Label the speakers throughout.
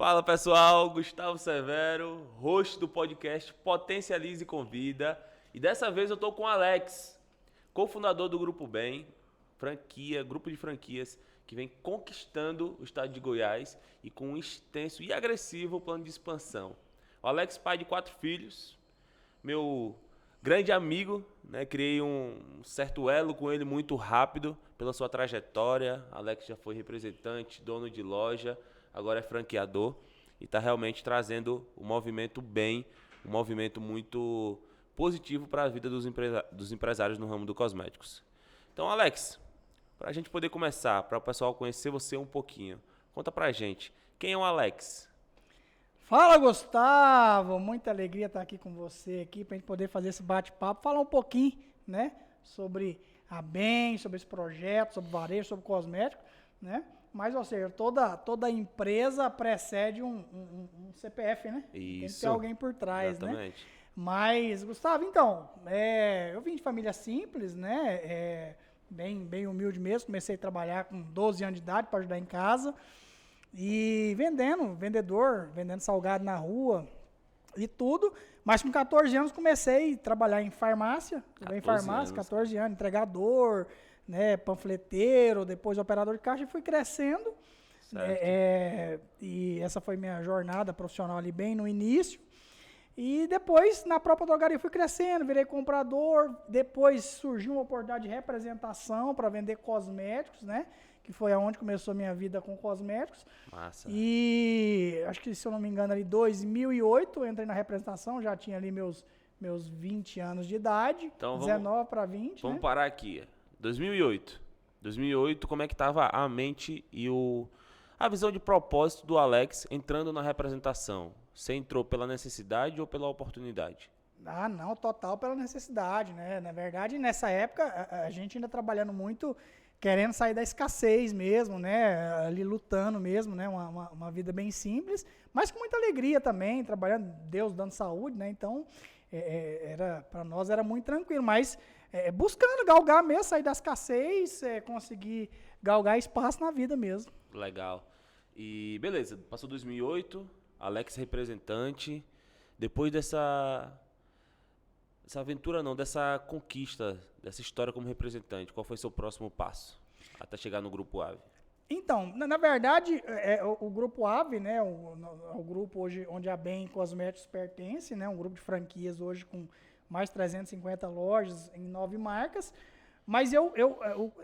Speaker 1: Fala pessoal, Gustavo Severo, host do podcast Potencialize e Convida. E dessa vez eu tô com o Alex, cofundador do Grupo Bem, grupo de franquias que vem conquistando o estado de Goiás e com um extenso e agressivo plano de expansão. O Alex, pai de 4 filhos, meu grande amigo, né? Criei um certo elo com ele muito rápido pela sua trajetória. Alex já foi representante, dono de loja, agora é franqueador e está realmente trazendo o movimento bem, um movimento muito positivo para a vida dos empresários no ramo dos cosméticos. Então, Alex, para a gente poder começar, para o pessoal conhecer você um pouquinho, conta para a gente, quem é o Alex?
Speaker 2: Fala, Gustavo! Muita alegria estar aqui com você aqui para a gente poder fazer esse bate-papo, falar um pouquinho, né, sobre a Bem, sobre esse projeto, sobre varejo, sobre cosmético, né? Mas, ou seja, toda empresa precede um CPF, né?
Speaker 1: Isso.
Speaker 2: Tem que ter alguém por trás,
Speaker 1: Exatamente.
Speaker 2: né? Mas, Gustavo, então, eu vim de família simples, né? Bem humilde mesmo. Comecei a trabalhar com 12 anos de idade para ajudar em casa. E vendendo salgado na rua e tudo. Mas com 14 anos comecei a trabalhar em farmácia. 14 anos, entregador, né, panfleteiro, depois operador de caixa, e fui crescendo. E essa foi minha jornada profissional ali bem no início. E depois, na própria drogaria, fui crescendo, virei comprador. Depois surgiu uma oportunidade de representação para vender cosméticos, né? Que foi aonde começou a minha vida com cosméticos.
Speaker 1: Massa.
Speaker 2: E acho que, se eu não me engano, ali em 2008, eu entrei na representação, já tinha ali meus 20 anos de idade,
Speaker 1: Então,
Speaker 2: 19 para 20,
Speaker 1: Vamos
Speaker 2: né?
Speaker 1: parar aqui. 2008, como é que estava a mente e a visão de propósito do Alex entrando na representação? Você entrou pela necessidade ou pela oportunidade?
Speaker 2: Ah, não, total pela necessidade, né? Na verdade, nessa época, a gente ainda trabalhando muito, querendo sair da escassez mesmo, né? Ali lutando mesmo, né? Uma vida bem simples, mas com muita alegria também, trabalhando, Deus dando saúde, né? Então, para nós era muito tranquilo, mas buscando galgar mesmo, sair da escassez, conseguir galgar espaço na vida mesmo.
Speaker 1: Legal. E beleza, passou 2008, Alex representante. Depois dessa aventura não, dessa conquista, dessa história como representante, qual foi seu próximo passo até chegar no Grupo AVE?
Speaker 2: Então, na verdade, o Grupo AVE, né, o grupo hoje onde a Bem Cosméticos pertence, né, um grupo de franquias hoje com mais de 350 lojas em 9 marcas, mas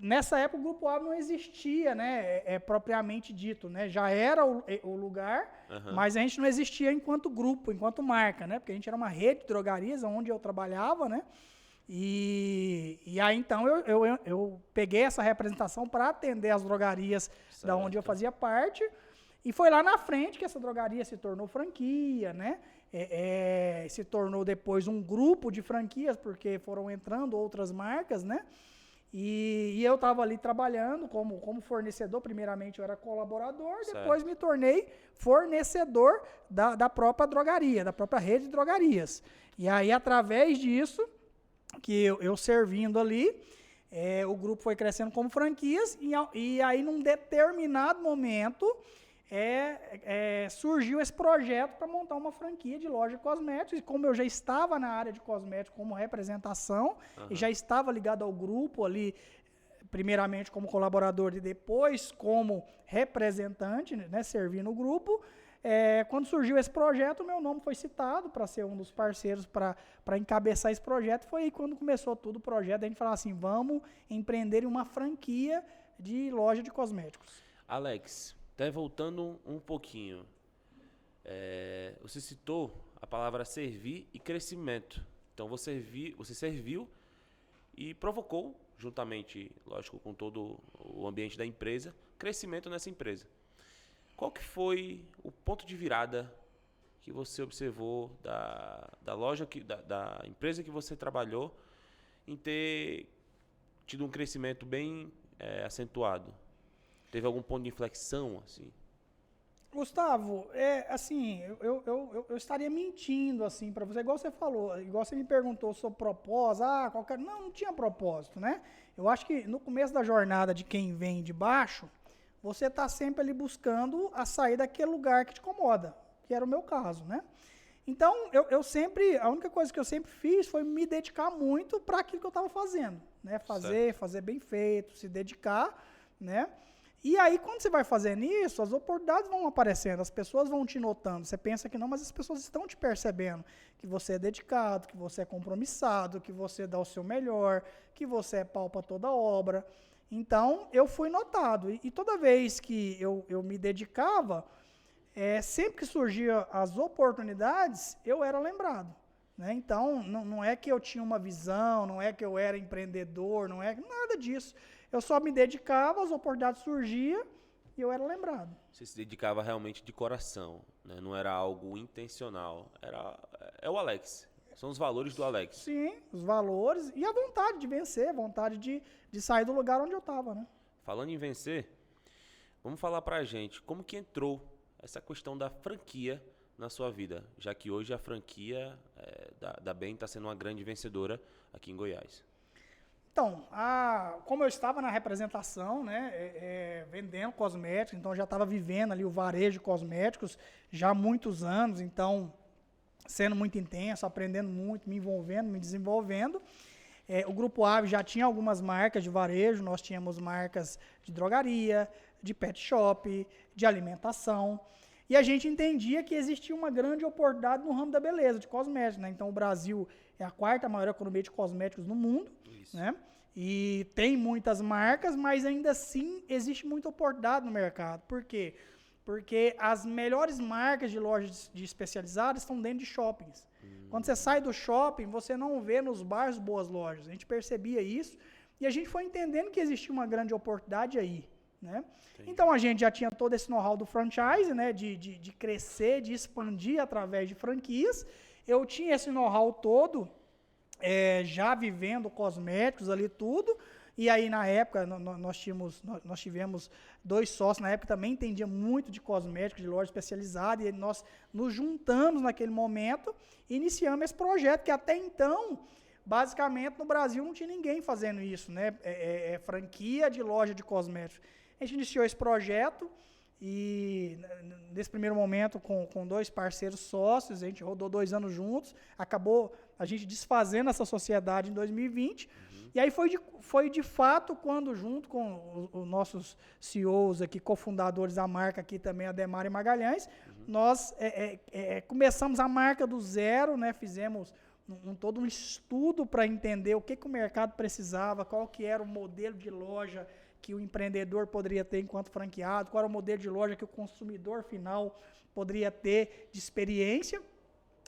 Speaker 2: nessa época o Grupo AVE não existia, né, propriamente dito, né, já era o lugar, mas a gente não existia enquanto grupo, enquanto marca, né, porque a gente era uma rede de drogarias onde eu trabalhava, né, e aí então eu peguei essa representação para atender as drogarias da onde eu fazia parte, e foi lá na frente que essa drogaria se tornou franquia, né? Se tornou depois um grupo de franquias, porque foram entrando outras marcas, né? E eu estava ali trabalhando como fornecedor. Primeiramente eu era colaborador, depois me tornei fornecedor da própria drogaria, da própria rede de drogarias. E aí, através disso, que eu servindo ali, o grupo foi crescendo como franquias, e aí num determinado momento surgiu esse projeto para montar uma franquia de loja de cosméticos, e como eu já estava na área de cosméticos como representação, e já estava ligado ao grupo ali, primeiramente como colaborador e depois como representante, né, servindo o grupo, quando surgiu esse projeto, o meu nome foi citado para ser um dos parceiros para encabeçar esse projeto. Foi aí quando começou todo o projeto, a gente falou assim, vamos empreender em uma franquia de loja de cosméticos.
Speaker 1: Alex, até voltando um pouquinho, você citou a palavra servir e crescimento. Então você serviu e provocou, juntamente, lógico, com todo o ambiente da empresa, crescimento nessa empresa. Qual que foi o ponto de virada que você observou da loja, da empresa que você trabalhou, em ter tido um crescimento bem acentuado? Teve algum ponto de inflexão, assim?
Speaker 2: Gustavo, assim, eu estaria mentindo, assim, para você, igual você falou, igual você me perguntou sobre propósito, não tinha propósito, né? Eu acho que no começo da jornada de quem vem de baixo, você está sempre ali buscando a sair daquele lugar que te incomoda, que era o meu caso, né? Então, a única coisa que eu sempre fiz foi me dedicar muito para aquilo que eu estava fazendo, né? Fazer bem feito, se dedicar, né? E aí, quando você vai fazendo isso, as oportunidades vão aparecendo, as pessoas vão te notando. Você pensa que não, mas as pessoas estão te percebendo que você é dedicado, que você é compromissado, que você dá o seu melhor, que você é pau para toda obra. Então, eu fui notado. E toda vez que eu me dedicava, sempre que surgiam as oportunidades, eu era lembrado. Né? Então, não é que eu tinha uma visão, não é que eu era empreendedor, não é nada disso. Eu só me dedicava, as oportunidades surgiam e eu era lembrado.
Speaker 1: Você se dedicava realmente de coração, né? Não era algo intencional. É o Alex. São os valores do Alex.
Speaker 2: Sim, os valores e a vontade de vencer, a vontade de sair do lugar onde eu estava. Né?
Speaker 1: Falando em vencer, vamos falar pra gente como que entrou essa questão da franquia na sua vida, já que hoje a franquia da BEM está sendo uma grande vencedora aqui em Goiás.
Speaker 2: Então, como eu estava na representação, né, vendendo cosméticos, então eu já estava vivendo ali o varejo de cosméticos já há muitos anos, então sendo muito intenso, aprendendo muito, me envolvendo, me desenvolvendo. O Grupo Ave já tinha algumas marcas de varejo, nós tínhamos marcas de drogaria, de pet shop, de alimentação, e a gente entendia que existia uma grande oportunidade no ramo da beleza, de cosméticos. Né? Então, o Brasil é a quarta maior economia de cosméticos no mundo, né? E tem muitas marcas, mas ainda assim existe muita oportunidade no mercado. Por quê? Porque as melhores marcas de lojas especializadas estão dentro de shoppings. Quando você sai do shopping, você não vê nos bairros boas lojas. A gente percebia isso e a gente foi entendendo que existia uma grande oportunidade aí. Né? Então, a gente já tinha todo esse know-how do franchise, né? de crescer, de expandir através de franquias. Eu tinha esse know-how todo, já vivendo cosméticos ali tudo. E aí, na época, nós tivemos 2 sócios, na época também entendia muito de cosméticos, de loja especializada, e nós nos juntamos naquele momento e iniciamos esse projeto, que até então, basicamente, no Brasil não tinha ninguém fazendo isso, né? Franquia de loja de cosméticos. A gente iniciou esse projeto e, nesse primeiro momento, com 2 parceiros sócios, a gente rodou 2 anos juntos, acabou a gente desfazendo essa sociedade em 2020. E aí foi de fato quando, junto com os nossos CEOs aqui, cofundadores da marca aqui também, Ademar e Magalhães, nós começamos a marca do zero, né? Fizemos todo um estudo para entender o que o mercado precisava, qual que era o modelo de loja que o empreendedor poderia ter enquanto franqueado, qual era o modelo de loja que o consumidor final poderia ter de experiência.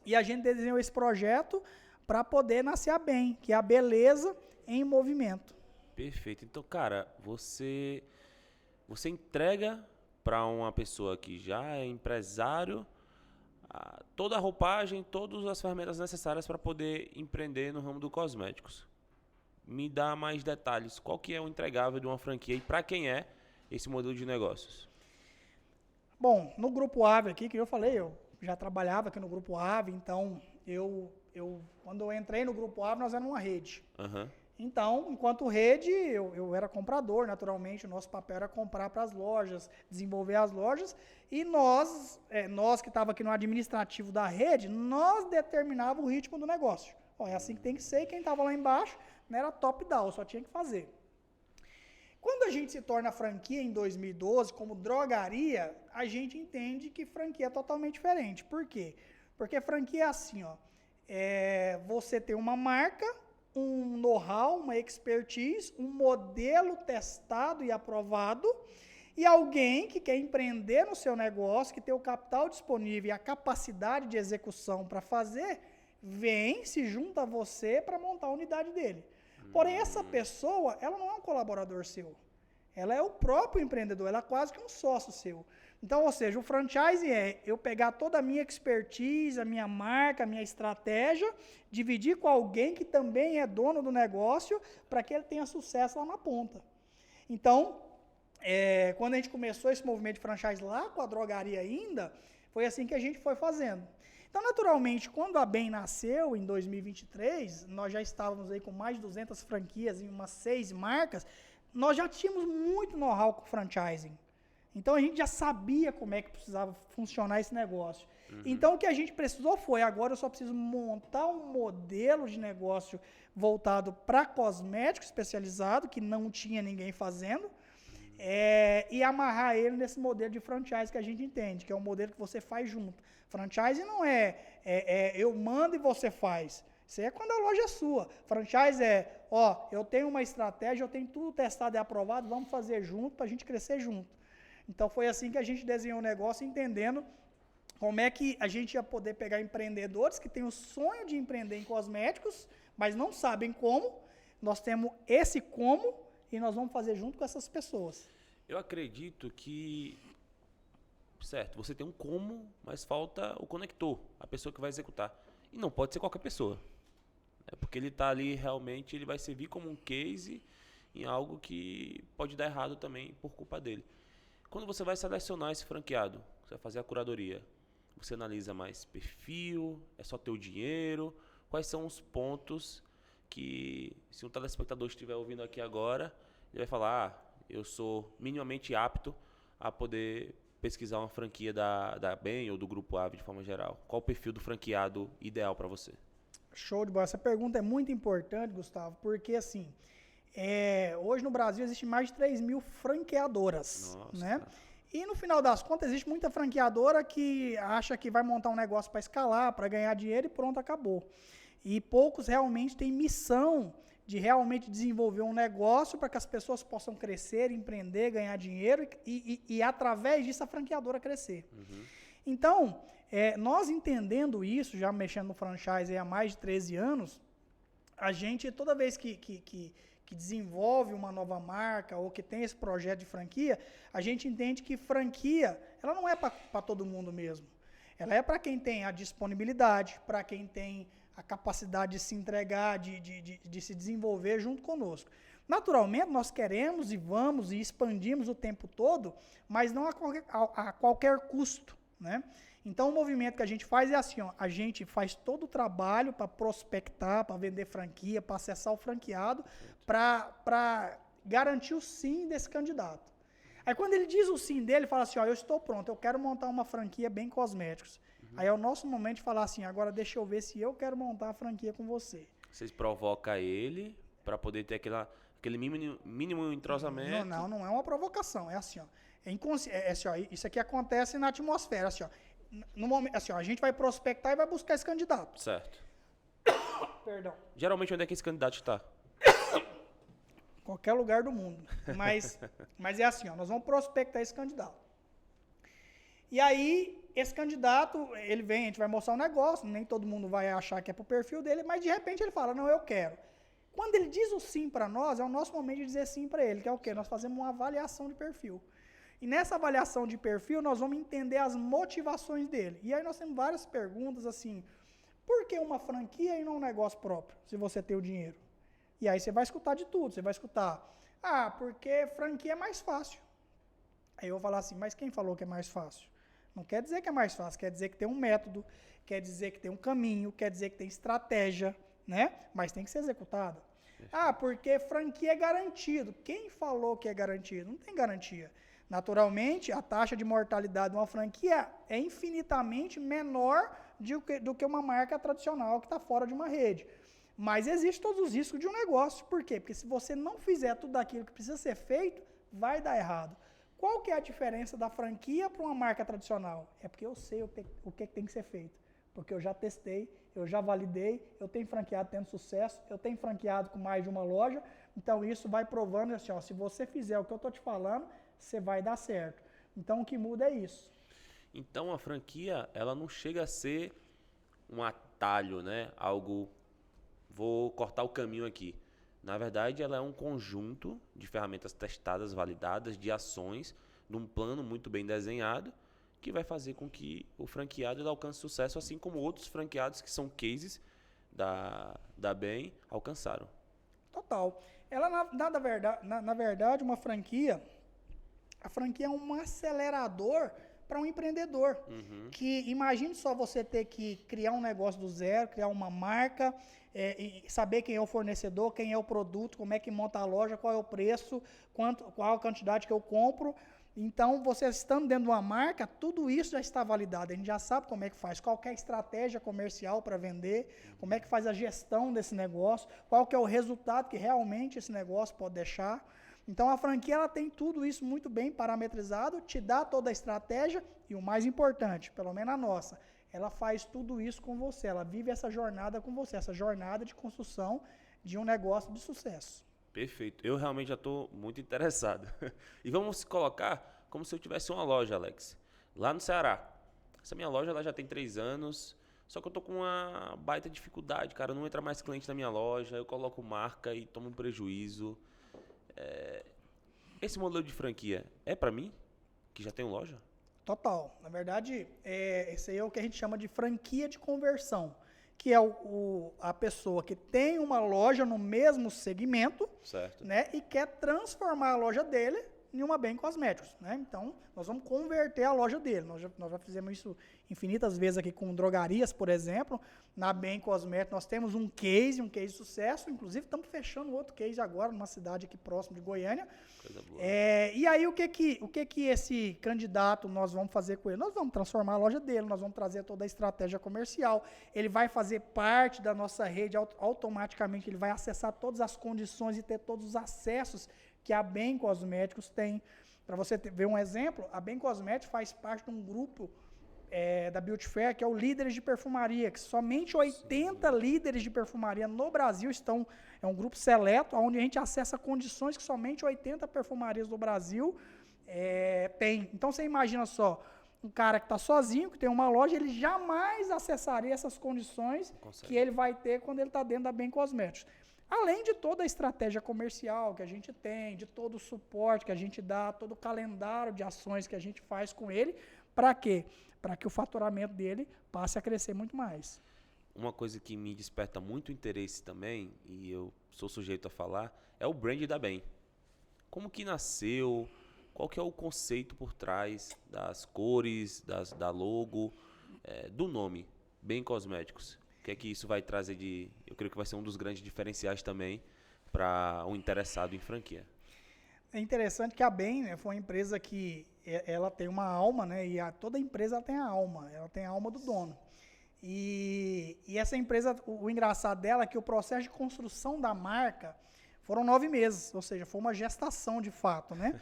Speaker 2: E a gente desenhou esse projeto para poder nascer a BEM, que é a beleza em movimento.
Speaker 1: Perfeito. Então, cara, você entrega para uma pessoa que já é empresário toda a roupagem, todas as ferramentas necessárias para poder empreender no ramo dos cosméticos. Me dá mais detalhes. Qual que é o entregável de uma franquia e para quem é esse modelo de negócios?
Speaker 2: Bom, no Grupo Ave aqui, que eu falei, eu já trabalhava aqui no Grupo Ave, então quando eu entrei no Grupo Ave, nós éramos uma rede. Então, enquanto rede, eu era comprador, naturalmente, o nosso papel era comprar para as lojas, desenvolver as lojas, e nós que estávamos aqui no administrativo da rede, nós determinávamos o ritmo do negócio. É assim que tem que ser, e quem estava lá embaixo não era top-down, só tinha que fazer. Quando a gente se torna franquia em 2012, como drogaria, a gente entende que franquia é totalmente diferente. Por quê? Porque franquia é assim, você tem uma marca, um know-how, uma expertise, um modelo testado e aprovado, e alguém que quer empreender no seu negócio, que tem o capital disponível e a capacidade de execução para fazer, vem, se junta a você para montar a unidade dele. Porém, essa pessoa, ela não é um colaborador seu. Ela é o próprio empreendedor, ela é quase que um sócio seu. Então, ou seja, o franchise é eu pegar toda a minha expertise, a minha marca, a minha estratégia, dividir com alguém que também é dono do negócio para que ele tenha sucesso lá na ponta. Então, quando a gente começou esse movimento de franchise lá com a drogaria ainda, foi assim que a gente foi fazendo. Então, naturalmente, quando a BEM nasceu, em 2023, nós já estávamos aí com mais de 200 franquias em umas 6 marcas, nós já tínhamos muito know-how com franchising. Então a gente já sabia como é que precisava funcionar esse negócio. Então o que a gente precisou foi, agora eu só preciso montar um modelo de negócio voltado para cosmético especializado, que não tinha ninguém fazendo, e amarrar ele nesse modelo de franchise que a gente entende, que é um modelo que você faz junto. Franchise não é eu mando e você faz. Isso é quando a loja é sua. Franchise eu tenho uma estratégia, eu tenho tudo testado e aprovado, vamos fazer junto para a gente crescer junto. Então foi assim que a gente desenhou o negócio, entendendo como é que a gente ia poder pegar empreendedores que têm o sonho de empreender em cosméticos, mas não sabem como. Nós temos esse como e nós vamos fazer junto com essas pessoas.
Speaker 1: Eu acredito que, certo, você tem um como, mas falta o conector, a pessoa que vai executar. E não pode ser qualquer pessoa. Porque ele está ali realmente, ele vai servir como um case em algo que pode dar errado também por culpa dele. Quando você vai selecionar esse franqueado, você vai fazer a curadoria, você analisa mais perfil, é só ter o dinheiro, quais são os pontos que, se um telespectador estiver ouvindo aqui agora, ele vai falar, eu sou minimamente apto a poder pesquisar uma franquia da BEM ou do Grupo AVE de forma geral. Qual o perfil do franqueado ideal para você?
Speaker 2: Show de bola. Essa pergunta é muito importante, Gustavo, porque assim, hoje no Brasil existe mais de 3.000 franqueadoras.
Speaker 1: Nossa,
Speaker 2: né?
Speaker 1: cara.
Speaker 2: E no final das contas, existe muita franqueadora que acha que vai montar um negócio para escalar, para ganhar dinheiro e pronto, acabou. E poucos realmente têm missão de realmente desenvolver um negócio para que as pessoas possam crescer, empreender, ganhar dinheiro e através disso a franqueadora crescer. Então, nós entendendo isso, já mexendo no franchise há mais de 13 anos, a gente, toda vez que desenvolve uma nova marca ou que tem esse projeto de franquia, a gente entende que franquia, ela não é para todo mundo mesmo. Ela é para quem tem a disponibilidade, para quem tem a capacidade de se entregar, de se desenvolver junto conosco. Naturalmente, nós queremos e vamos e expandimos o tempo todo, mas não a qualquer custo, né? Então, o movimento que a gente faz é assim, a gente faz todo o trabalho para prospectar, para vender franquia, para acessar o franqueado, para garantir o sim desse candidato. Aí, quando ele diz o sim dele, ele fala assim, eu estou pronto, eu quero montar uma franquia bem cosméticos. Aí é o nosso momento de falar assim, agora deixa eu ver se eu quero montar a franquia com você.
Speaker 1: Vocês provocam ele para poder ter aquele mínimo entrosamento?
Speaker 2: Não é uma provocação, é assim, isso aqui acontece na atmosfera, assim, no momento, assim, a gente vai prospectar e vai buscar esse candidato.
Speaker 1: Certo.
Speaker 2: Perdão.
Speaker 1: Geralmente, onde é que esse candidato está?
Speaker 2: Qualquer lugar do mundo. Mas é assim, nós vamos prospectar esse candidato. E aí, esse candidato, ele vem, a gente vai mostrar um negócio, nem todo mundo vai achar que é pro perfil dele, mas de repente ele fala, não, eu quero. Quando ele diz o sim para nós, é o nosso momento de dizer sim para ele, que é o quê? Nós fazemos uma avaliação de perfil. E nessa avaliação de perfil, nós vamos entender as motivações dele. E aí nós temos várias perguntas assim, por que uma franquia e não um negócio próprio, se você tem o dinheiro? E aí você vai escutar de tudo, você vai escutar, porque franquia é mais fácil. Aí eu vou falar assim, mas quem falou que é mais fácil? Não quer dizer que é mais fácil, quer dizer que tem um método, quer dizer que tem um caminho, quer dizer que tem estratégia, né? Mas tem que ser executada. Porque franquia é garantido. Quem falou que é garantido? Não tem garantia. Naturalmente, a taxa de mortalidade de uma franquia é infinitamente menor do que uma marca tradicional que está fora de uma rede. Mas existem todos os riscos de um negócio. Por quê? Porque se você não fizer tudo aquilo que precisa ser feito, vai dar errado. Qual que é a diferença da franquia para uma marca tradicional? É porque eu sei o que tem que ser feito. Porque eu já testei, eu já validei, eu tenho franqueado tendo sucesso, eu tenho franqueado com mais de uma loja. Então isso vai provando assim, se você fizer o que eu estou te falando, você vai dar certo. Então o que muda é isso.
Speaker 1: Então a franquia, ela não chega a ser um atalho, né? Algo, vou cortar o caminho aqui. Na verdade, ela é um conjunto de ferramentas testadas, validadas, de ações, num plano muito bem desenhado, que vai fazer com que o franqueado alcance sucesso, assim como outros franqueados que são cases da BEM alcançaram.
Speaker 2: Total. Ela, na verdade, a franquia é um acelerador para um empreendedor. Que imagine só você ter que criar um negócio do zero, criar uma marca, e saber quem é o fornecedor, quem é o produto, como é que monta a loja, qual é o preço, qual a quantidade que eu compro. Então, você estando dentro de uma marca, tudo isso já está validado. A gente já sabe como é que faz, qual que é a estratégia comercial para vender, como é que faz a gestão desse negócio, qual que é o resultado que realmente esse negócio pode deixar. Então, a franquia ela tem tudo isso muito bem parametrizado, te dá toda a estratégia e o mais importante, pelo menos a nossa, ela faz tudo isso com você, ela vive essa jornada com você, essa jornada de construção de um negócio de sucesso.
Speaker 1: Perfeito. Eu realmente já estou muito interessado. E vamos se colocar como se eu tivesse uma loja, Alex, lá no Ceará. Essa minha loja ela já tem 3 anos, só que eu tô com uma baita dificuldade, cara. Não entra mais cliente na minha loja, eu coloco marca e tomo um prejuízo. Esse modelo de franquia é para mim, que já tenho loja?
Speaker 2: Total. Na verdade, esse aí é o que a gente chama de franquia de conversão, que é a pessoa que tem uma loja no mesmo segmento,
Speaker 1: Certo.
Speaker 2: né, e quer transformar a loja dele em uma Bem Cosméticos, né? Então, nós vamos converter a loja dele. Nós já fizemos isso infinitas vezes aqui com drogarias, por exemplo. Na Bem Cosméticos, nós temos um case de sucesso. Inclusive, estamos fechando outro case agora, numa cidade aqui próximo de Goiânia.
Speaker 1: Coisa boa.
Speaker 2: E aí, o que esse candidato nós vamos fazer com ele? Nós vamos transformar a loja dele, nós vamos trazer toda a estratégia comercial. Ele vai fazer parte da nossa rede, automaticamente ele vai acessar todas as condições e ter todos os acessos que a Bem Cosméticos tem. Para você ver um exemplo, a Bem Cosméticos faz parte de um grupo da Beauty Fair, que é o Líderes de Perfumaria, que somente 80 líderes de perfumaria no Brasil estão, é um grupo seleto, onde a gente acessa condições que somente 80 perfumarias do Brasil têm. Então, você imagina só, um cara que está sozinho, que tem uma loja, ele jamais acessaria essas condições que ele vai ter quando ele está dentro da Bem Cosméticos. Além de toda a estratégia comercial que a gente tem, de todo o suporte que a gente dá, todo o calendário de ações que a gente faz com ele, para quê? Para que o faturamento dele passe a crescer muito mais.
Speaker 1: Uma coisa que me desperta muito interesse também, e eu sou sujeito a falar, é o brand da Bem. Como que nasceu? Qual que é o conceito por trás das cores, da logo, do nome, Bem Cosméticos? O que é que isso vai trazer de... Eu creio que vai ser um dos grandes diferenciais também para um interessado em franquia.
Speaker 2: É interessante que a Bem, né, foi uma empresa que ela tem uma alma, né, e toda empresa ela tem a alma do dono. E essa empresa, o engraçado dela é que o processo de construção da marca foram 9 meses, ou seja, foi uma gestação de fato, né?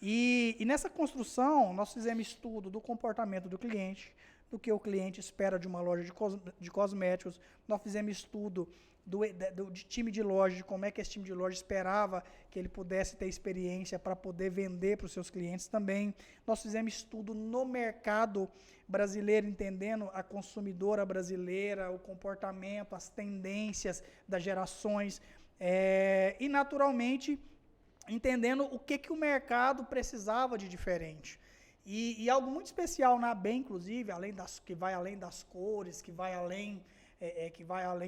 Speaker 2: E nessa construção, nós fizemos estudo do comportamento do cliente, do que o cliente espera de uma loja de cosméticos. Nós fizemos estudo de time de loja, de como é que esse time de loja esperava que ele pudesse ter experiência para poder vender para os seus clientes também. Nós fizemos estudo no mercado brasileiro, entendendo a consumidora brasileira, o comportamento, as tendências das gerações, e naturalmente entendendo o que o mercado precisava de diferente. E algo muito especial na Bem, inclusive, que vai além das cores, que vai além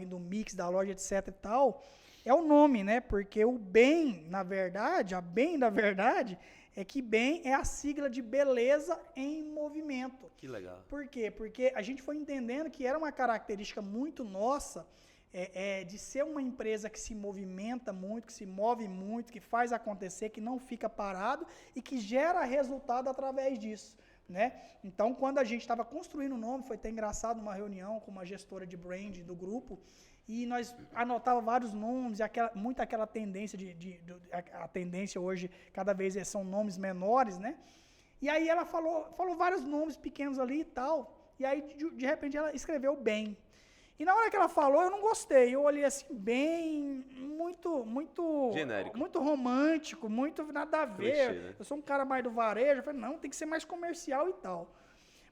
Speaker 2: do mix da loja, etc. e tal, é o nome, né? Porque o Bem, na verdade, a Bem, na verdade, é que Bem é a sigla de beleza em movimento.
Speaker 1: Que legal.
Speaker 2: Por quê? Porque a gente foi entendendo que era uma característica muito nossa, de ser uma empresa que se movimenta muito, que se move muito, que faz acontecer, que não fica parado e que gera resultado através disso, né? Então, quando a gente estava construindo o nome, foi até engraçado uma reunião com uma gestora de brand do grupo, e nós anotávamos vários nomes, muito aquela tendência a tendência hoje, cada vez são nomes menores, né? E aí ela falou vários nomes pequenos ali e tal, e aí de repente ela escreveu Bem. E na hora que ela falou, eu não gostei. Eu olhei assim, Bem, muito
Speaker 1: genérico,
Speaker 2: muito romântico, muito nada a ver.
Speaker 1: Clichê, né?
Speaker 2: Eu sou um cara mais do varejo. Eu falei, não, tem que ser mais comercial e tal.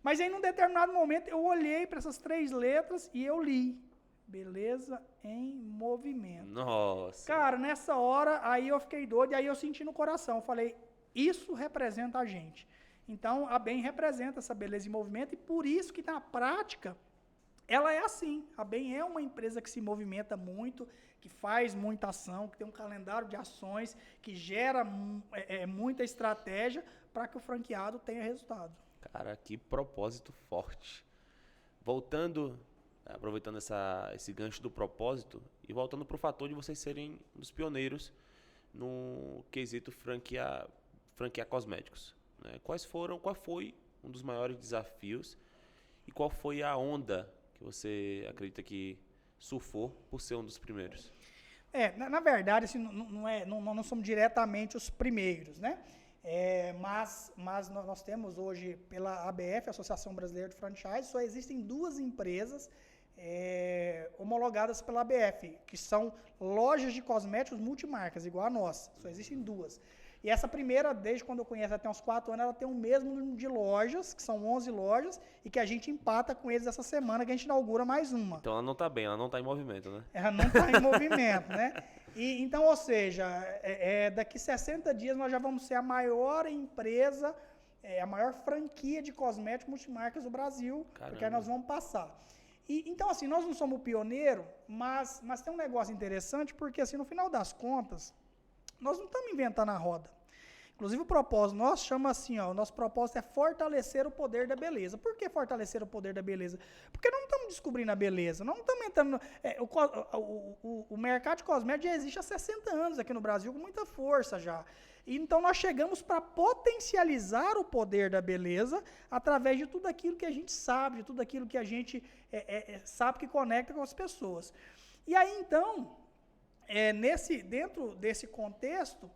Speaker 2: Mas aí, num determinado momento, eu olhei para essas 3 letras e eu li. Beleza em movimento.
Speaker 1: Nossa.
Speaker 2: Cara, nessa hora, aí eu fiquei doido e aí eu senti no coração. Eu falei, isso representa a gente. Então, a Bem representa essa beleza em movimento e por isso que, na prática, ela é assim. A Bem é uma empresa que se movimenta muito, que faz muita ação, que tem um calendário de ações, que gera muita estratégia para que o franqueado tenha resultado.
Speaker 1: Cara, que propósito forte. Voltando, aproveitando esse gancho do propósito e voltando para o fator de vocês serem um dos pioneiros no quesito franquear cosméticos. né? Qual foi um dos maiores desafios e qual foi a onda que você acredita que surfou por ser um dos primeiros?
Speaker 2: Na verdade, assim, não somos diretamente os primeiros, né? Mas nós temos hoje, pela ABF, Associação Brasileira de Franchise, só existem 2 empresas homologadas pela ABF, que são lojas de cosméticos multimarcas, igual a nossa. Só existem 2. E essa primeira, desde quando eu conheço, até uns 4 anos, ela tem o mesmo número de lojas, que são 11 lojas, e que a gente empata com eles essa semana, que a gente inaugura mais uma.
Speaker 1: Então ela não está bem, ela não está em movimento, né?
Speaker 2: Ela não está em movimento, né? Então, ou seja, daqui 60 dias nós já vamos ser a maior empresa, a maior franquia de cosméticos multimarcas do Brasil,
Speaker 1: Caramba.
Speaker 2: porque aí nós vamos passar. Então, assim, nós não somos o pioneiro, mas tem um negócio interessante, porque, assim, no final das contas, nós não estamos inventando a roda. Inclusive, o propósito nosso chama assim, ó, o nosso propósito é fortalecer o poder da beleza. Por que fortalecer o poder da beleza? Porque nós não estamos descobrindo a beleza, nós não estamos entrando... o mercado de cosméticos já existe há 60 anos aqui no Brasil, com muita força já. Então, nós chegamos para potencializar o poder da beleza através de tudo aquilo que a gente sabe, de tudo aquilo que a gente sabe que conecta com as pessoas. E aí, então, dentro desse contexto,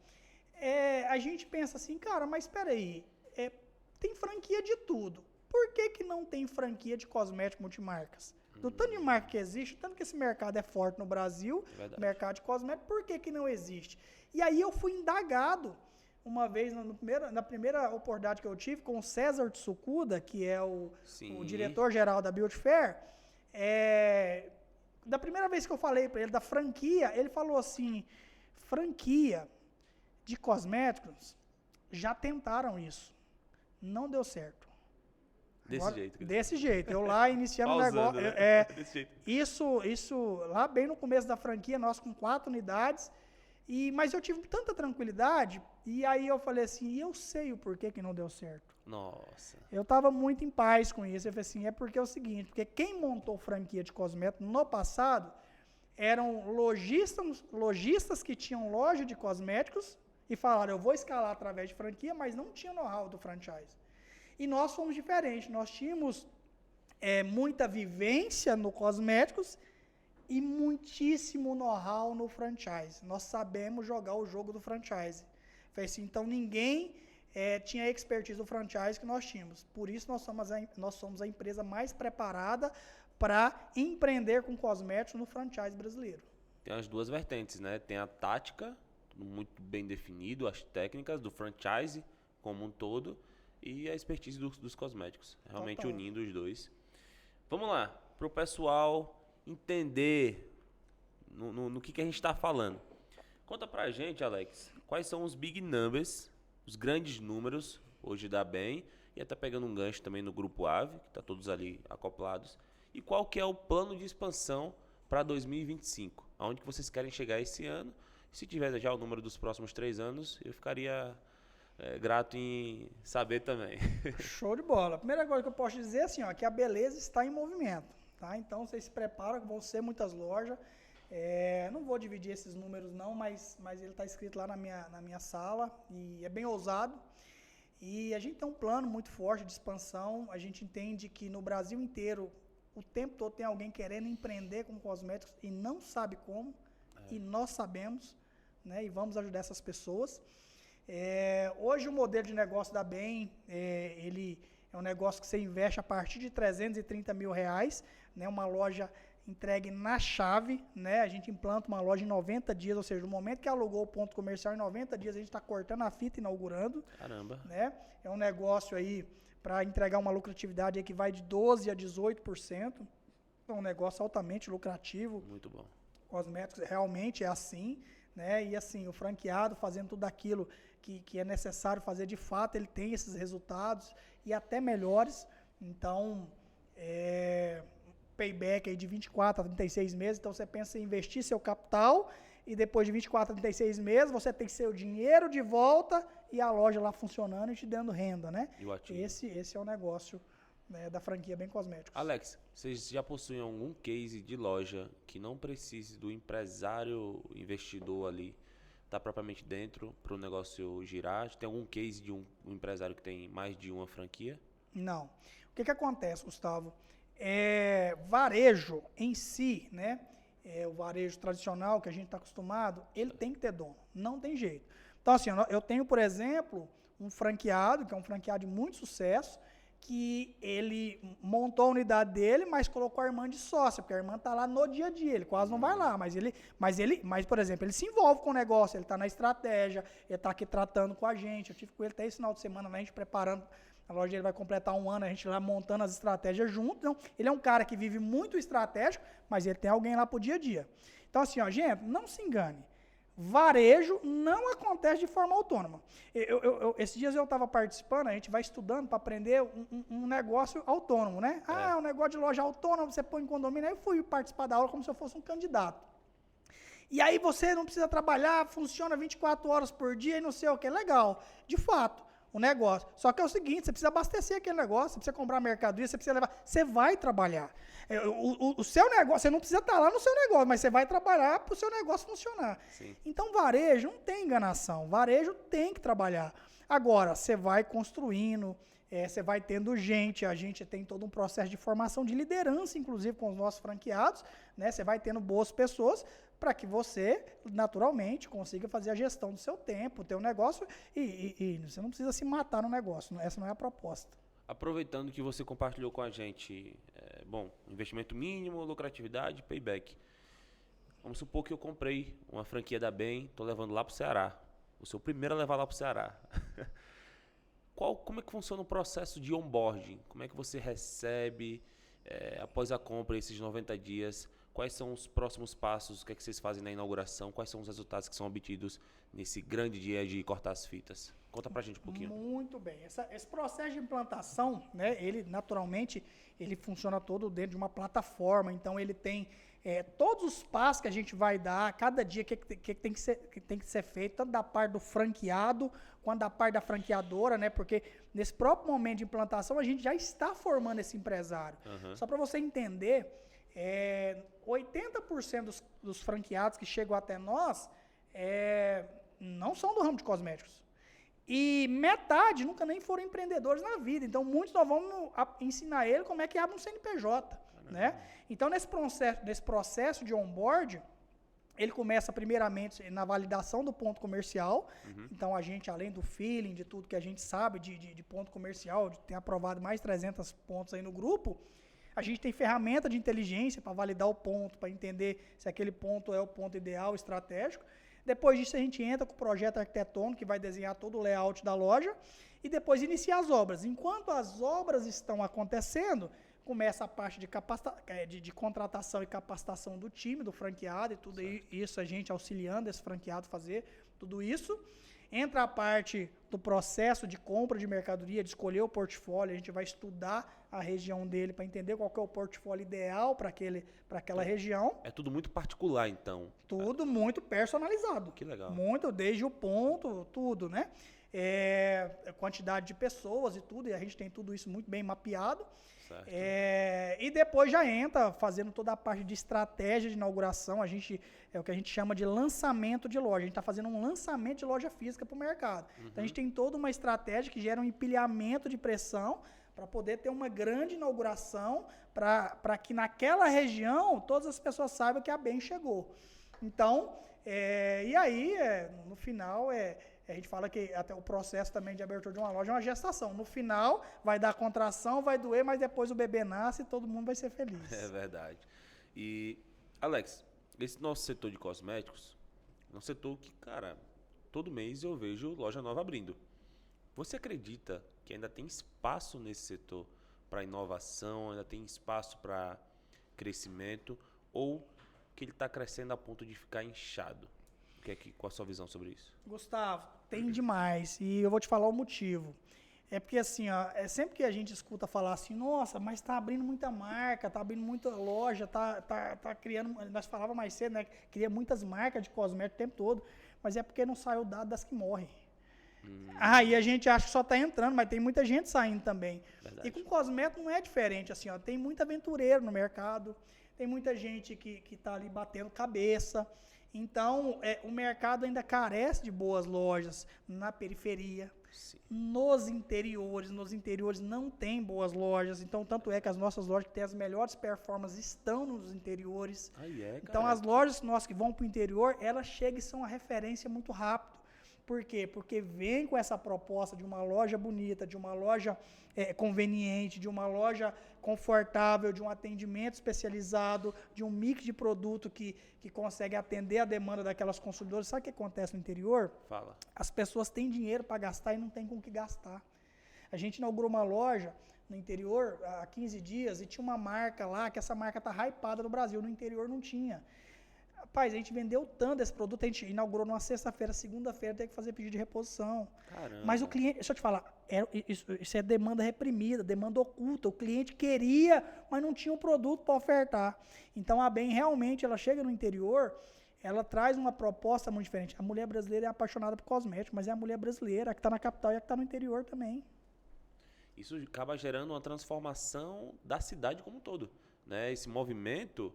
Speaker 2: a gente pensa assim, cara, mas espera aí, tem franquia de tudo. Por que não tem franquia de cosméticos multimarcas? Do tanto de marca que existe, tanto que esse mercado é forte no Brasil, mercado de cosméticos, por que não existe? E aí eu fui indagado uma vez, na primeira oportunidade que eu tive, com o César Tsukuda, que é o diretor-geral da Beauty Fair. Da primeira vez que eu falei para ele da franquia, ele falou assim, franquia de cosméticos, já tentaram isso, não deu certo. Desse jeito. Eu lá iniciamos um negócio.
Speaker 1: Desse jeito.
Speaker 2: Isso lá bem no começo da franquia, nós com 4 unidades. Mas eu tive tanta tranquilidade, e aí eu falei assim, eu sei o porquê que não deu certo.
Speaker 1: Nossa.
Speaker 2: Eu estava muito em paz com isso. Eu falei assim, porque é o seguinte, porque quem montou franquia de cosméticos no passado eram lojistas que tinham loja de cosméticos e falaram, eu vou escalar através de franquia, mas não tinha know-how do franchise. E nós fomos diferentes, nós tínhamos muita vivência no cosméticos e muitíssimo know-how no franchise. Nós sabemos jogar o jogo do franchise. Falei assim, então ninguém tinha a expertise do franchise que nós tínhamos. Por isso nós somos a empresa mais preparada para empreender com cosméticos no franchise brasileiro.
Speaker 1: Tem as 2 vertentes, né? Tem a tática, muito bem definido, as técnicas do franchise como um todo, e a expertise dos cosméticos, realmente
Speaker 2: Total.
Speaker 1: unindo os 2. Vamos lá, para o pessoal entender no que a gente está falando. Conta pra gente, Alex, quais são os big numbers, os grandes números hoje da BEM, e até pegando um gancho também no Grupo AVE, que está todos ali acoplados, e qual que é o plano de expansão para 2025, aonde que vocês querem chegar esse ano. Se tiver já o número dos próximos 3 anos, eu ficaria grato em saber também.
Speaker 2: Show de bola. A primeira coisa que eu posso dizer é assim, ó, que a beleza está em movimento. Tá? Então, vocês se preparam, vão ser muitas lojas. Não vou dividir esses números não, mas ele está escrito lá na minha sala e é bem ousado. E a gente tem um plano muito forte de expansão. A gente entende que no Brasil inteiro, o tempo todo tem alguém querendo empreender com cosméticos e não sabe como. E nós sabemos, né? E vamos ajudar essas pessoas. Hoje o modelo de negócio da BEM, ele é um negócio que você investe a partir de R$330 mil, né? Uma loja entregue na chave, né? A gente implanta uma loja em 90 dias, ou seja, no momento que alugou o ponto comercial, em 90 dias a gente está cortando a fita e inaugurando.
Speaker 1: Caramba.
Speaker 2: Né? É um negócio aí para entregar uma lucratividade aí que vai de 12% a 18%. É um negócio altamente lucrativo.
Speaker 1: Muito bom.
Speaker 2: Cosméticos realmente é assim, né? E assim, o franqueado fazendo tudo aquilo que é necessário fazer de fato, ele tem esses resultados e até melhores. Então, payback aí de 24 a 36 meses, então você pensa em investir seu capital e depois de 24 a 36 meses você tem seu dinheiro de volta e a loja lá funcionando e te dando renda, né? Esse é o negócio, né, da franquia Bem Cosméticos.
Speaker 1: Alex, vocês já possuem algum case de loja que não precise do empresário investidor ali tá propriamente dentro para o negócio girar? Tem algum case de um empresário que tem mais de uma franquia?
Speaker 2: Não. O que acontece, Gustavo? Varejo em si, né? O varejo tradicional que a gente está acostumado, ele tem que ter dono, não tem jeito. Então, assim, eu tenho, por exemplo, um franqueado, que é um franqueado de muito sucesso, que ele montou a unidade dele, mas colocou a irmã de sócia, porque a irmã está lá no dia a dia, ele quase não vai lá, mas, por exemplo, ele se envolve com o negócio, ele está na estratégia, ele está aqui tratando com a gente, eu tive com ele até esse final de semana, a gente preparando, a loja dele vai completar 1 ano, a gente lá montando as estratégias junto, então, ele é um cara que vive muito estratégico, mas ele tem alguém lá pro dia a dia. Então, assim, ó, gente, não se engane, varejo não acontece de forma autônoma. Esses dias eu estava participando, a gente vai estudando para aprender um negócio autônomo, né? É um negócio de loja autônoma, você põe em condomínio. Aí eu fui participar da aula como se eu fosse um candidato. E aí você não precisa trabalhar, funciona 24 horas por dia e não sei o que. Legal, de fato, o negócio. Só que é o seguinte, você precisa abastecer aquele negócio, você precisa comprar mercadoria, você precisa levar. Você vai trabalhar. O seu negócio, você não precisa estar lá no seu negócio, mas você vai trabalhar para o seu negócio funcionar.
Speaker 1: Sim.
Speaker 2: Então, varejo não tem enganação. Varejo tem que trabalhar. Agora, você vai construindo, você vai tendo gente, a gente tem todo um processo de formação de liderança, inclusive com os nossos franqueados, né? Você vai tendo boas pessoas para que você, naturalmente, consiga fazer a gestão do seu tempo, o teu negócio, e você não precisa se matar no negócio. Essa não é a proposta.
Speaker 1: Aproveitando que você compartilhou com a gente, investimento mínimo, lucratividade, payback. Vamos supor que eu comprei uma franquia da Bem, estou levando lá para o Ceará. Vou ser o primeiro a levar lá para o Ceará. Como é que funciona o processo de onboarding? Como é que você recebe, após a compra, esses 90 dias? Quais são os próximos passos? O que é que vocês fazem na inauguração? Quais são os resultados que são obtidos nesse grande dia de cortar as fitas? Conta pra gente um pouquinho.
Speaker 2: Muito bem. Esse processo de implantação, né, ele naturalmente, ele funciona todo dentro de uma plataforma. Então, ele tem todos os passos que a gente vai dar, cada dia que tem que ser feito, tanto da parte do franqueado, quanto da parte da franqueadora, né? Porque nesse próprio momento de implantação, a gente já está formando esse empresário. Uhum. Só para você entender, 80% dos franqueados que chegam até nós não são do ramo de cosméticos. E metade nunca nem foram empreendedores na vida. Então, muitos nós vamos ensinar ele como é que abre um CNPJ. Né? Então, nesse processo de onboard, ele começa primeiramente na validação do ponto comercial. Uhum. Então, a gente, além do feeling, de tudo que a gente sabe de ponto comercial, de ter aprovado mais 300 pontos aí no grupo, a gente tem ferramenta de inteligência para validar o ponto, para entender se aquele ponto é o ponto ideal, estratégico. Depois disso, a gente entra com o projeto arquitetônico, que vai desenhar todo o layout da loja, e depois inicia as obras. Enquanto as obras estão acontecendo, começa a parte de contratação e capacitação do time, do franqueado, e tudo isso a gente auxiliando esse franqueado a fazer tudo isso. Entra a parte do processo de compra de mercadoria, de escolher o portfólio, a gente vai estudar a região dele para entender qual que é o portfólio ideal para aquela região.
Speaker 1: É tudo muito particular, então.
Speaker 2: Tudo muito personalizado.
Speaker 1: Que legal.
Speaker 2: Muito, desde o ponto, tudo, né? Quantidade de pessoas e tudo, e a gente tem tudo isso muito bem mapeado. E depois já entra fazendo toda a parte de estratégia de inauguração. A gente é o que a gente chama de lançamento de loja. A gente está fazendo um lançamento de loja física para o mercado. Uhum. Então a gente tem toda uma estratégia que gera um empilhamento de pressão para poder ter uma grande inauguração, para que naquela região todas as pessoas saibam que a Bem chegou. Então, e aí, no final, a gente fala que até o processo também de abertura de uma loja é uma gestação. No final, vai dar contração, vai doer, mas depois o bebê nasce e todo mundo vai ser feliz.
Speaker 1: É verdade. E, Alex, esse nosso setor de cosméticos é um setor que, cara, todo mês eu vejo loja nova abrindo. Você acredita que ainda tem espaço nesse setor para inovação, ainda tem espaço para crescimento, ou que ele está crescendo a ponto de ficar inchado? Qual a sua visão sobre isso?
Speaker 2: Gustavo, tem demais. E eu vou te falar o motivo. É porque, assim, sempre que a gente escuta falar assim, nossa, mas está abrindo muita marca, está abrindo muita loja, tá criando... Nós falávamos mais cedo, né? Cria muitas marcas de cosmético o tempo todo, mas é porque não saiu o dado das que morrem. Aí a gente acha que só está entrando, mas tem muita gente saindo também. Verdade. E com cosmético não é diferente, assim, tem muito aventureiro no mercado, tem muita gente que está ali batendo cabeça. Então, o mercado ainda carece de boas lojas na periferia,
Speaker 1: Sim.
Speaker 2: nos interiores. Nos interiores não tem boas lojas. Então, tanto é que as nossas lojas que têm as melhores performances estão nos interiores.
Speaker 1: Aí é,
Speaker 2: Então,
Speaker 1: cara.
Speaker 2: as lojas nossas que vão para o interior, elas chegam e são a referência muito rápido. Por quê? Porque vem com essa proposta de uma loja bonita, de uma loja conveniente, de uma loja confortável, de um atendimento especializado, de um mix de produto que consegue atender a demanda daquelas consumidoras. Sabe o que acontece no interior?
Speaker 1: Fala.
Speaker 2: As pessoas têm dinheiro para gastar e não tem com o que gastar. A gente inaugurou uma loja no interior há 15 dias e tinha uma marca lá, que essa marca tá hypada no Brasil, no interior não tinha. Rapaz, a gente vendeu tanto esse produto, a gente inaugurou numa sexta-feira, segunda-feira teve que fazer pedido de reposição.
Speaker 1: Caramba.
Speaker 2: Mas o cliente, deixa eu te falar, isso é demanda reprimida, demanda oculta. O cliente queria, mas não tinha o produto para ofertar. Então a BEM realmente, ela chega no interior, ela traz uma proposta muito diferente. A mulher brasileira é apaixonada por cosméticos, mas é a mulher brasileira, a que está na capital e a que está no interior também.
Speaker 1: Isso acaba gerando uma transformação da cidade como um todo, né? Esse movimento,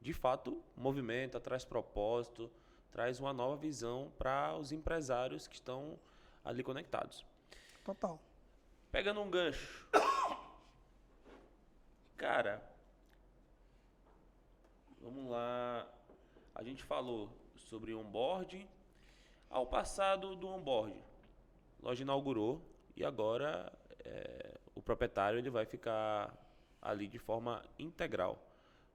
Speaker 1: de fato, movimenta, traz propósito, traz uma nova visão para os empresários que estão ali conectados.
Speaker 2: Total.
Speaker 1: Pegando um gancho. Cara, vamos lá. A gente falou sobre onboarding. Ao passado do onboarding, a loja inaugurou e agora o proprietário ele vai ficar ali de forma integral.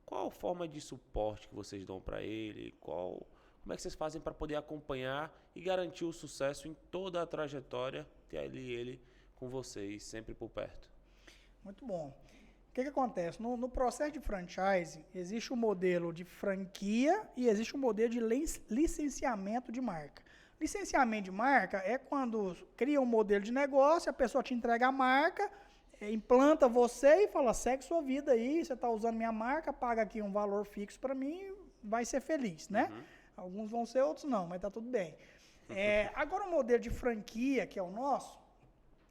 Speaker 1: Qual a forma de suporte que vocês dão para ele? Como é que vocês fazem para poder acompanhar e garantir o sucesso em toda a trajetória, ter ali ele com vocês, sempre por perto?
Speaker 2: Muito bom. O que acontece? No processo de franchise, existe um modelo de franquia e existe um modelo de licenciamento de marca. Licenciamento de marca é quando cria um modelo de negócio, a pessoa te entrega a marca, implanta você e fala, segue sua vida aí, você está usando minha marca, paga aqui um valor fixo para mim, vai ser feliz, né?
Speaker 1: Uhum.
Speaker 2: Alguns vão ser, outros não, mas tá tudo bem. Agora o modelo de franquia, que é o nosso,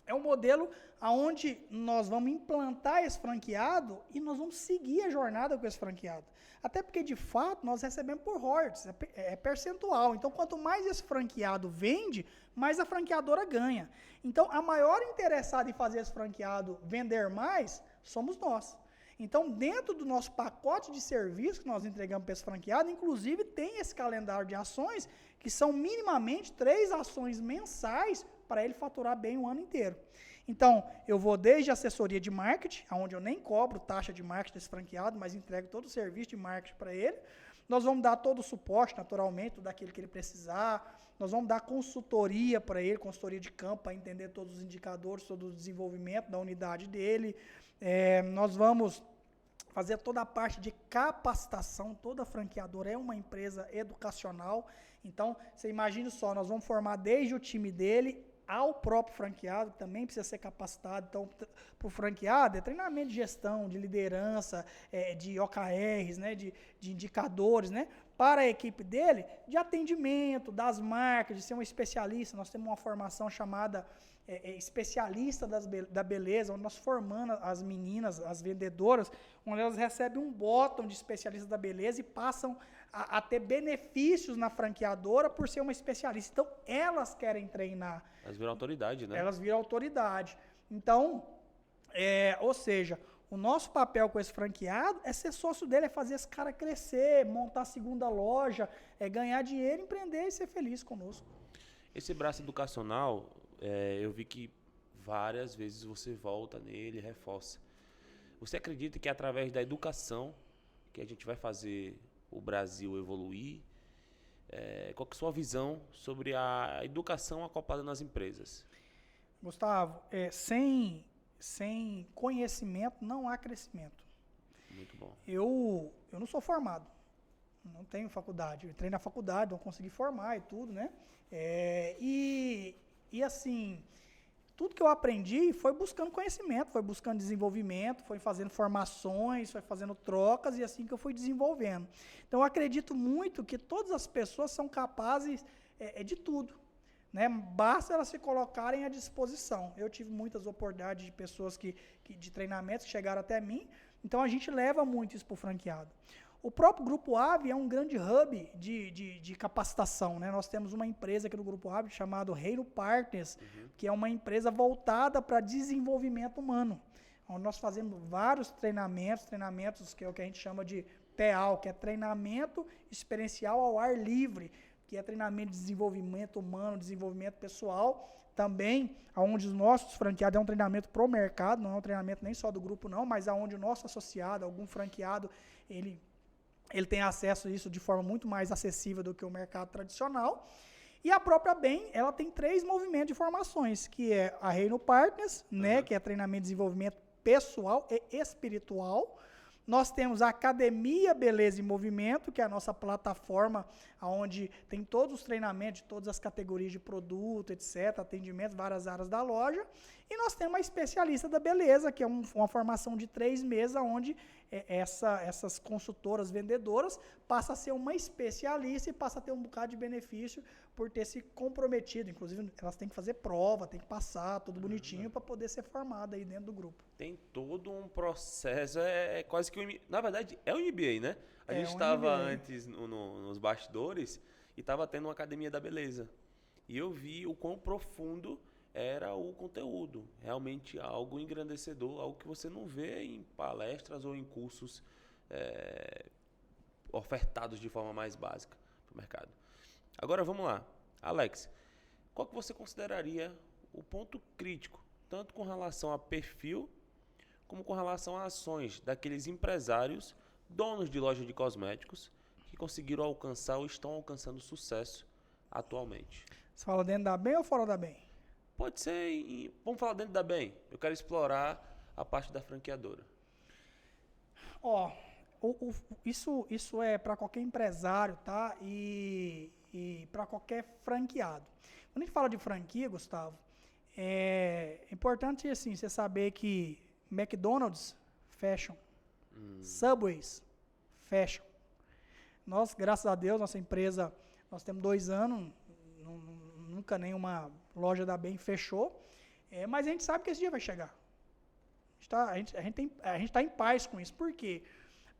Speaker 2: é um modelo onde nós vamos implantar esse franqueado e nós vamos seguir a jornada com esse franqueado. Até porque, de fato, nós recebemos por royalties, é percentual. Então, quanto mais esse franqueado vende, mais a franqueadora ganha. Então, a maior interessada em fazer esse franqueado vender mais, somos nós. Então, dentro do nosso pacote de serviços que nós entregamos para esse franqueado, inclusive tem esse calendário de ações, que são minimamente 3 ações mensais para ele faturar bem o ano inteiro. Então, eu vou desde a assessoria de marketing, onde eu nem cobro taxa de marketing desse franqueado, mas entrego todo o serviço de marketing para ele. Nós vamos dar todo o suporte, naturalmente, tudo aquilo que ele precisar. Nós vamos dar consultoria para ele, consultoria de campo, para entender todos os indicadores, todo o desenvolvimento da unidade dele. Nós vamos fazer toda a parte de capacitação. Toda franqueadora é uma empresa educacional. Então, você imagina só, nós vamos formar desde o time dele ao próprio franqueado, que também precisa ser capacitado. Então, para o franqueado, é treinamento de gestão, de liderança, de OKRs, né, de indicadores, né, para a equipe dele, de atendimento, das marcas, de ser um especialista. Nós temos uma formação chamada especialista da beleza, onde nós formamos as meninas, as vendedoras, onde elas recebem um botão de especialista da beleza e passam a ter benefícios na franqueadora por ser uma especialista. Então, elas querem treinar.
Speaker 1: Elas viram autoridade, né?
Speaker 2: Elas viram autoridade. Então, ou seja, o nosso papel com esse franqueado é ser sócio dele, é fazer esse cara crescer, montar a segunda loja, ganhar dinheiro, empreender e ser feliz conosco.
Speaker 1: Esse braço educacional, eu vi que várias vezes você volta nele, reforça. Você acredita que é através da educação que a gente vai fazer o Brasil evoluir? Qual que é a sua visão sobre a educação acoplada nas empresas?
Speaker 2: Gustavo, sem conhecimento não há crescimento.
Speaker 1: Muito bom.
Speaker 2: Eu não sou formado, não tenho faculdade. Eu entrei na faculdade, não consegui formar e tudo, né? E assim, tudo que eu aprendi foi buscando conhecimento, foi buscando desenvolvimento, foi fazendo formações, foi fazendo trocas e assim que eu fui desenvolvendo. Então, eu acredito muito que todas as pessoas são capazes de tudo, né? Basta elas se colocarem à disposição. Eu tive muitas oportunidades de pessoas de treinamentos que chegaram até mim, então a gente leva muito isso para o franqueado. O próprio Grupo AVE é um grande hub de capacitação, né? Nós temos uma empresa aqui no Grupo AVE chamada Reino Partners, que é uma empresa voltada para desenvolvimento humano, onde nós fazemos vários treinamentos que é o que a gente chama de TEAL, que é treinamento experiencial ao ar livre, que é treinamento de desenvolvimento humano, desenvolvimento pessoal, também onde os nossos franqueados, é um treinamento pro mercado, não é um treinamento nem só do grupo não, mas aonde o nosso associado, algum franqueado, ele tem acesso a isso de forma muito mais acessível do que o mercado tradicional. E a própria BEM, ela tem 3 movimentos de formações, que é a Reino Partners, né, que é treinamento de desenvolvimento pessoal e espiritual. Nós temos a Academia Beleza e Movimento, que é a nossa plataforma, onde tem todos os treinamentos de todas as categorias de produto, etc., atendimentos, várias áreas da loja. E nós temos a Especialista da Beleza, que é uma formação de 3 meses, onde essas consultoras, vendedoras, passam a ser uma especialista e passam a ter um bocado de benefício por ter se comprometido. Inclusive, elas têm que fazer prova, têm que passar, tudo bonitinho, para poder ser formada aí dentro do grupo.
Speaker 1: Tem todo um processo, é quase que na verdade, é um MBA, né? A gente
Speaker 2: um
Speaker 1: estava
Speaker 2: MBA.
Speaker 1: antes nos bastidores e estava tendo uma academia da beleza. E eu vi o quão profundo era o conteúdo. Realmente algo engrandecedor, algo que você não vê em palestras ou em cursos ofertados de forma mais básica para o mercado. Agora vamos lá. Alex, qual que você consideraria o ponto crítico, tanto com relação a perfil, como com relação a ações daqueles empresários, donos de loja de cosméticos, que conseguiram alcançar ou estão alcançando sucesso atualmente?
Speaker 2: Você fala dentro da BEM ou fora da BEM?
Speaker 1: Pode ser, vamos falar dentro da BEM. Eu quero explorar a parte da franqueadora.
Speaker 2: Isso é para qualquer empresário, tá? E para qualquer franqueado. Quando a gente fala de franquia, Gustavo, é importante assim, você saber que McDonald's, fashion. Subways, fashion. Nós, graças a Deus, nossa empresa, nós temos 2 anos, nunca nenhuma loja da BEM fechou, mas a gente sabe que esse dia vai chegar. A gente está em paz com isso. Por quê?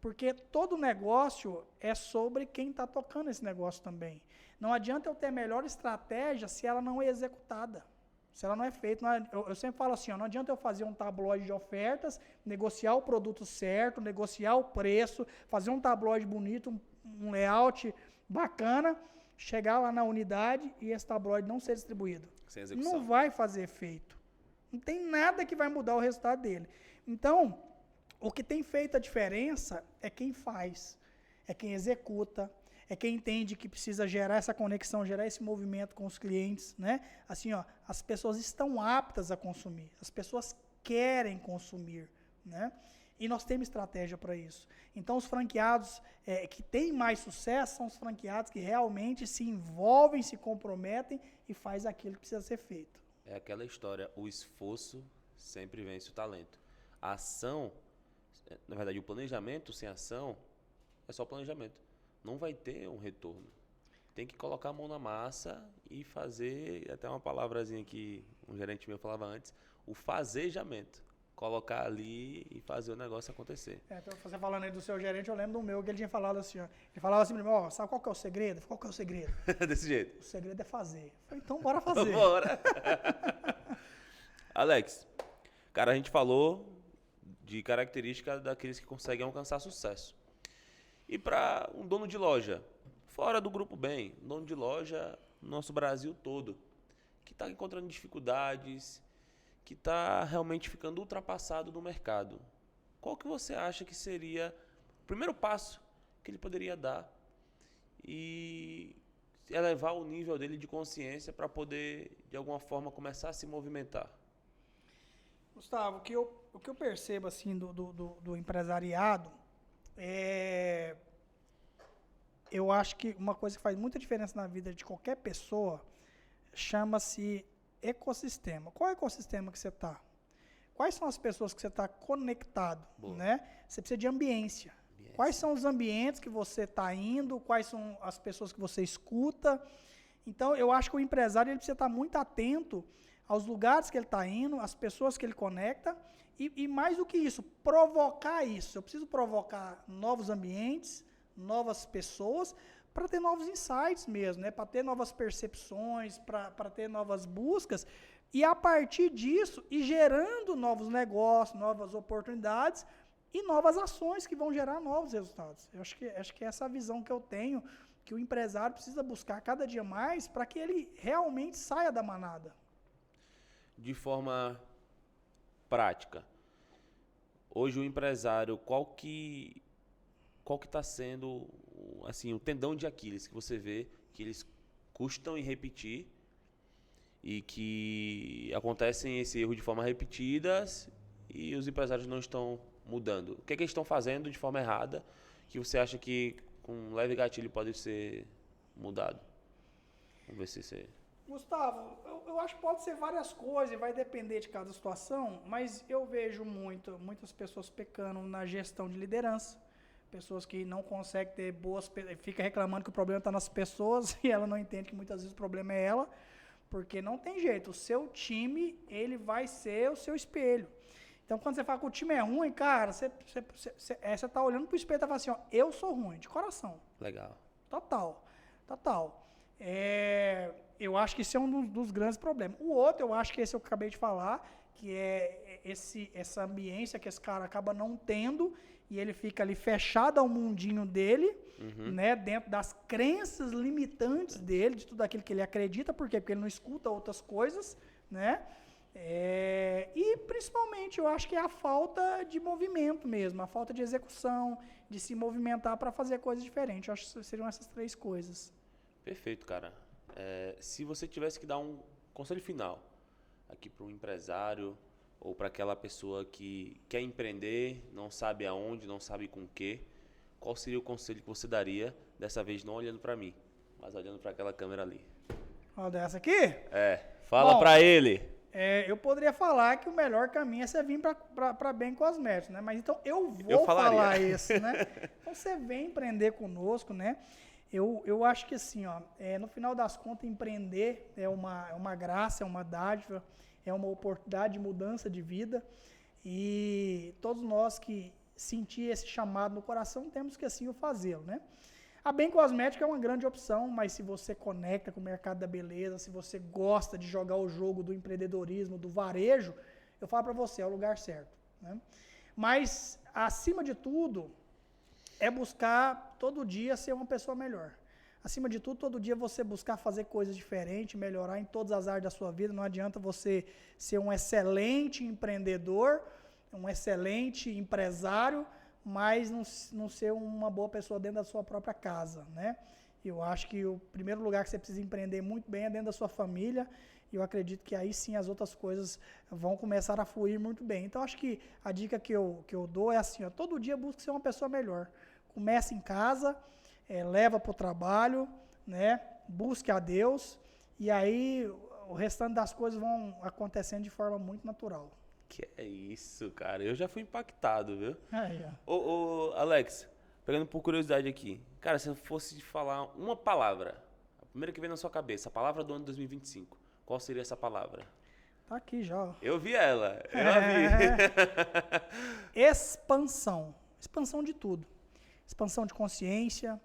Speaker 2: Porque todo negócio é sobre quem está tocando esse negócio também. Não adianta eu ter a melhor estratégia se ela não é executada, se ela não é feita. Eu sempre falo assim, não adianta eu fazer um tabloide de ofertas, negociar o produto certo, negociar o preço, fazer um tabloide bonito, um layout bacana, chegar lá na unidade e esse tabloide não ser distribuído.
Speaker 1: Sem execução.
Speaker 2: Não vai fazer efeito. Não tem nada que vai mudar o resultado dele. Então, o que tem feito a diferença é quem faz, é quem executa, é quem entende que precisa gerar essa conexão, gerar esse movimento com os clientes, né? Assim, as pessoas estão aptas a consumir, as pessoas querem consumir, né? E nós temos estratégia para isso. Então, os franqueados que têm mais sucesso são os franqueados que realmente se envolvem, se comprometem e faz aquilo que precisa ser feito.
Speaker 1: É aquela história, o esforço sempre vence o talento. A ação, na verdade, o planejamento sem ação é só planejamento. Não vai ter um retorno. Tem que colocar a mão na massa e fazer, até uma palavrazinha que um gerente meu falava antes, o fazejamento. Colocar ali e fazer o negócio acontecer.
Speaker 2: Então, você falando aí do seu gerente, eu lembro do meu, que ele tinha falado assim, ele falava assim, sabe qual que é o segredo? Qual que é o segredo?
Speaker 1: Desse jeito.
Speaker 2: O segredo é fazer. Eu falei, então bora fazer.
Speaker 1: Bora. Alex, cara, a gente falou de características daqueles que conseguem alcançar sucesso. E para um dono de loja, fora do Grupo BEM, um dono de loja no nosso Brasil todo, que está encontrando dificuldades, que está realmente ficando ultrapassado no mercado, qual que você acha que seria o primeiro passo que ele poderia dar e elevar o nível dele de consciência para poder, de alguma forma, começar a se movimentar?
Speaker 2: Gustavo, o que eu percebo assim, do empresariado eu acho que uma coisa que faz muita diferença na vida de qualquer pessoa chama-se ecossistema. Qual é o ecossistema que você está? Quais são as pessoas que você está conectado? Né? Você precisa de ambiência. Quais são os ambientes que você está indo? Quais são as pessoas que você escuta? Então, eu acho que o empresário ele precisa estar muito atento aos lugares que ele está indo, às pessoas que ele conecta e mais do que isso, provocar isso. Eu preciso provocar novos ambientes, novas pessoas, para ter novos insights mesmo, né? Para ter novas percepções, para ter novas buscas, e a partir disso, ir gerando novos negócios, novas oportunidades e novas ações que vão gerar novos resultados. Eu acho que é essa a visão que eu tenho, que o empresário precisa buscar cada dia mais para que ele realmente saia da manada.
Speaker 1: De forma prática, hoje o empresário, qual que está sendo assim, o tendão de Aquiles que você vê que eles custam em repetir e que acontecem esse erro de forma repetidas e os empresários não estão mudando? O que é que eles estão fazendo de forma errada que você acha que com um leve gatilho pode ser mudado? Vamos ver se você...
Speaker 2: Gustavo, eu acho que pode ser várias coisas, vai depender de cada situação, mas eu vejo muitas pessoas pecando na gestão de liderança, pessoas que não conseguem ter fica reclamando que o problema está nas pessoas e ela não entende que muitas vezes o problema é ela, porque não tem jeito, o seu time, ele vai ser o seu espelho. Então, quando você fala que o time é ruim, cara, você tá olhando pro espelho e tá falando assim, ó, eu sou ruim, de coração.
Speaker 1: Legal.
Speaker 2: Total. Eu acho que isso é um dos grandes problemas. O outro, eu acho que esse eu acabei de falar, que é essa ambiência que esse cara acaba não tendo e ele fica ali fechado ao mundinho dele, né, dentro das crenças limitantes dele, de tudo aquilo que ele acredita. Por quê? Porque ele não escuta outras coisas, né? E principalmente eu acho que é a falta de movimento mesmo, a falta de execução, de se movimentar para fazer coisas diferentes. Eu acho que seriam essas três coisas.
Speaker 1: Perfeito, cara. Se você tivesse que dar um conselho final aqui para um empresário ou para aquela pessoa que quer empreender, não sabe aonde, não sabe com o quê, qual seria o conselho que você daria, dessa vez não olhando para mim, mas olhando para aquela câmera ali?
Speaker 2: Ó, dessa aqui?
Speaker 1: Fala para ele.
Speaker 2: Eu poderia falar que o melhor caminho é você vir para Bem Cosméticos, né? Mas então eu vou falar isso, né? Então você vem empreender conosco, né? Eu acho que assim, ó, no final das contas, empreender é uma graça, é uma dádiva, é uma oportunidade de mudança de vida. E todos nós que sentir esse chamado no coração, temos que assim o fazê-lo, né? A Bem Cosmética é uma grande opção, mas se você conecta com o mercado da beleza, se você gosta de jogar o jogo do empreendedorismo, do varejo, eu falo para você, é o lugar certo, né? Mas, acima de tudo, é buscar todo dia ser uma pessoa melhor. Acima de tudo, todo dia você buscar fazer coisas diferentes, melhorar em todas as áreas da sua vida. Não adianta você ser um excelente empreendedor, um excelente empresário, mas não ser uma boa pessoa dentro da sua própria casa, né? Eu acho que o primeiro lugar que você precisa empreender muito bem é dentro da sua família, e eu acredito que aí sim as outras coisas vão começar a fluir muito bem. Então, acho que a dica que eu dou é assim, ó, todo dia busque ser uma pessoa melhor. Comece em casa, leva para o trabalho, né? Busque a Deus, e aí o restante das coisas vão acontecendo de forma muito natural.
Speaker 1: Que é isso, cara. Eu já fui impactado, viu?
Speaker 2: Aí, ó.
Speaker 1: Ô, Alex, pegando por curiosidade aqui. Cara, se eu fosse falar uma palavra, a primeira que vem na sua cabeça, a palavra do ano 2025, qual seria essa palavra?
Speaker 2: Tá aqui já, ó.
Speaker 1: Eu vi ela, eu a vi.
Speaker 2: Expansão. Expansão de tudo. Expansão de consciência,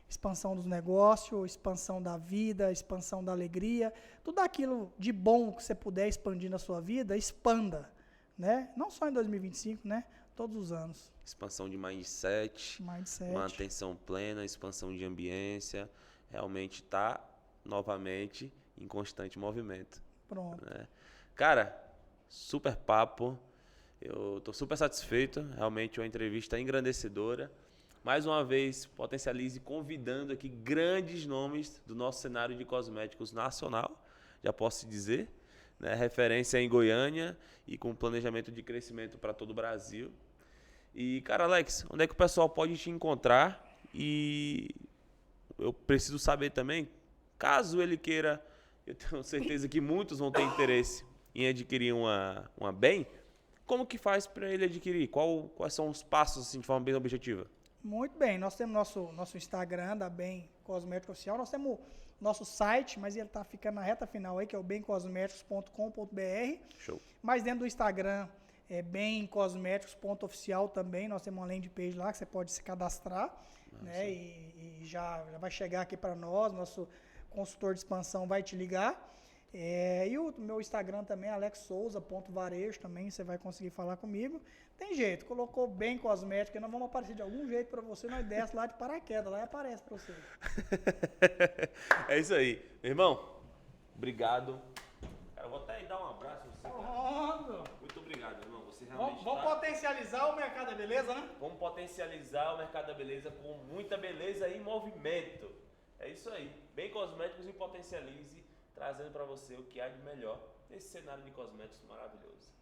Speaker 2: expansão dos negócios, expansão da vida, expansão da alegria. Tudo aquilo de bom que você puder expandir na sua vida, expanda. Né? Não só em 2025, né? Todos os anos.
Speaker 1: Expansão de mindset, manutenção plena, expansão de ambiência. Realmente está, novamente, em constante movimento.
Speaker 2: Pronto.
Speaker 1: Né? Cara, super papo. Eu estou super satisfeito. Realmente uma entrevista engrandecedora. Mais uma vez, Potencialize convidando aqui grandes nomes do nosso cenário de cosméticos nacional, já posso dizer. Né, referência em Goiânia e com planejamento de crescimento para todo o Brasil. E, cara, Alex, onde é que o pessoal pode te encontrar? E eu preciso saber também, caso ele queira, eu tenho certeza que muitos vão ter interesse em adquirir uma Bem, como que faz para ele adquirir? Quais são os passos assim, de forma bem objetiva?
Speaker 2: Muito bem, nós temos nosso Instagram da Bem Cosmético Oficial, nós temos nosso site, mas ele está ficando na reta final aí, que é o bemcosméticos.com.br.
Speaker 1: Show.
Speaker 2: Mas dentro do Instagram Bem Cosméticos.oficial também, nós temos uma landing page lá que você pode se cadastrar, né? E já vai chegar aqui para nós, nosso consultor de expansão vai te ligar. E o meu Instagram também, alexsouza.varejo, também você vai conseguir falar comigo. Tem jeito, colocou bem cosmético, nós vamos aparecer de algum jeito para você, nós desce lá de paraquedas, lá e aparece para você.
Speaker 1: É isso aí. Meu irmão, obrigado. Cara, eu vou até dar um abraço em você, cara. Muito obrigado, irmão. Você realmente
Speaker 2: Vamos potencializar o mercado da beleza, né?
Speaker 1: Vamos potencializar o mercado da beleza com muita beleza em movimento. É isso aí. Bem Cosméticos e Potencialize, trazendo para você o que há de melhor nesse cenário de cosméticos maravilhoso.